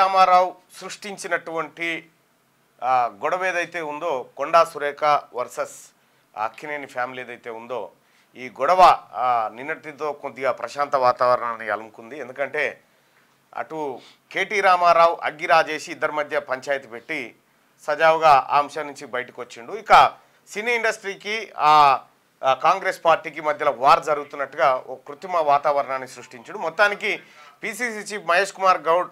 రామారావు సృష్టించినటువంటి గొడవ ఏదైతే ఉందో కొండా సురేఖ వర్సెస్ అక్కినేని ఫ్యామిలీ ఏదైతే ఉందో ఈ గొడవ నిన్నటితో కొద్దిగా ప్రశాంత వాతావరణాన్ని అలుముకుంది. ఎందుకంటే అటు కేటీ రామారావు అగ్గి రాజేసి ఇద్దరి మధ్య పంచాయతీ పెట్టి సజావుగా ఆ అంశం నుంచి బయటకు వచ్చిండు. ఇక సినీ ఇండస్ట్రీకి కాంగ్రెస్ పార్టీకి మధ్యలో వార్ జరుగుతున్నట్టుగా ఒక కృత్రిమ వాతావరణాన్ని సృష్టించాడు. మొత్తానికి PCC chief Mahesh Kumar Goud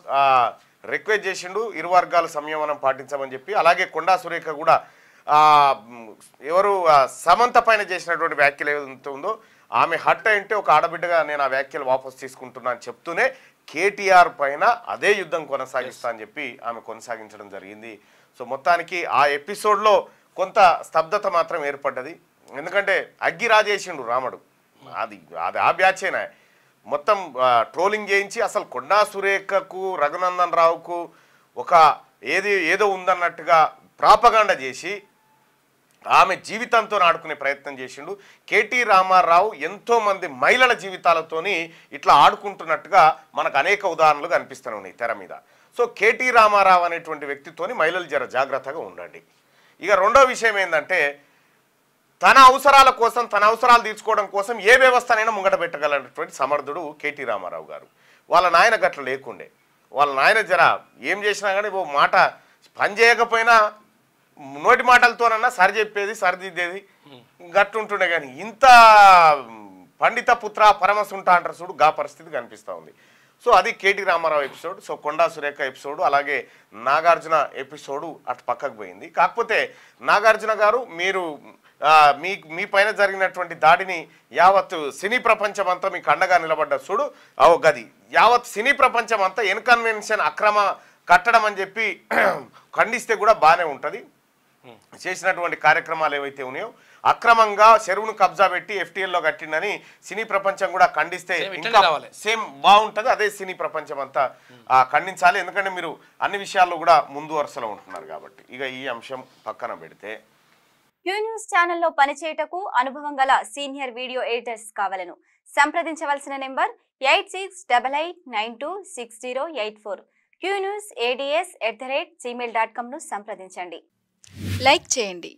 request చేసిండు ఇరు వర్గాలు సంయమనం పాటించమని చెప్పి. అలాగే కొండా సురేఖ కూడా ఎవరు సమంత పైన చేసినటువంటి వ్యాఖ్యలు ఏదైతే ఉందో ఆమె హట్ అంటే ఒక ఆడబిడ్డగా నేను ఆ వ్యాఖ్యలు వాపసు తీసుకుంటున్నా అని చెప్తూనే కేటీఆర్ పైన అదే యుద్ధం కొనసాగిస్తా అని చెప్పి ఆమె కొనసాగించడం జరిగింది. సో మొత్తానికి ఆ ఎపిసోడ్లో కొంత స్తబ్దత మాత్రం ఏర్పడ్డది. ఎందుకంటే అగ్గి రాజేసిండు రాముడు, అది ఆ బ్యాచేనా మొత్తం ట్రోలింగ్ చేయించి అసలు కొండా సురేఖకు రఘునందన్ రావుకు ఒక ఏదో ఉందన్నట్టుగా ప్రాపగాండా చేసి ఆమె జీవితంతో ఆడుకునే ప్రయత్నం చేసిండు. కేటీ రామారావు ఎంతోమంది మహిళల జీవితాలతోని ఇట్లా ఆడుకుంటున్నట్టుగా మనకు అనేక ఉదాహరణలు కనిపిస్తూనే ఉన్నాయి తెర మీద. సో కేటీ రామారావు అనేటువంటి వ్యక్తితోని మహిళలు జర జాగ్రత్తగా ఉండండి. ఇక రెండో విషయం ఏంటంటే తన అవసరాల కోసం తన అవసరాలు తీర్చుకోవడం కోసం ఏ వ్యవస్థనైనా ముంగట పెట్టగలనటువంటి సమర్థుడు కేటీ రామారావు గారు. వాళ్ళ నాయన గట్ల లేకుండే, వాళ్ళ నాయన జర ఏం చేసినా కానీ ఓ మాట పని చేయకపోయినా నోటి మాటలతోనన్నా సరి చెప్పేది సరిదిద్దేది గట్టుంటుండే. కానీ ఇంత పండిత పుత్ర పరమసుంట అంటారు చూడు, గా పరిస్థితి కనిపిస్తూ ఉంది. సో అది KT Ramarao episode. So Konda Surekha episode అలాగే నాగార్జున ఎపిసోడు అటు పక్కకు పోయింది. కాకపోతే నాగార్జున గారు మీరు మీ పైన జరిగినటువంటి దాడిని యావత్ సినీ ప్రపంచం అంతా మీకు అండగా నిలబడ్డ చూడు గది యావత్ సినీ ప్రపంచం అంతా ఇన్కన్వెన్షన్ అక్రమ కట్టడం అని చెప్పి ఖండిస్తే కూడా బాగానే ఉంటుంది. చేసినటువంటి కార్యక్రమాలు ఏవైతే ఉన్నాయో అక్రమంగా చెరువును కబ్జా పెట్టి ఎఫ్టీఎల్లో కట్టిందని సినీ ప్రపంచం కూడా ఖండిస్తే ఇంకా సేమ్ బాగుంటుంది. అదే సినీ ప్రపంచం అంతా ఖండించాలి. ఎందుకంటే మీరు అన్ని విషయాల్లో కూడా ముందు వరుసలో ఉంటున్నారు కాబట్టి. ఇక ఈ అంశం పక్కన పెడితే క్యూ న్యూస్ ఛానల్లో పనిచేయటకు అనుభవం గల సీనియర్ వీడియో ఎడిటర్స్ కావాలను సంప్రదించవలసిన నెంబర్ 8688926084. qnewsads@gmail.com ను సంప్రదించండి. లైక్ చేయండి.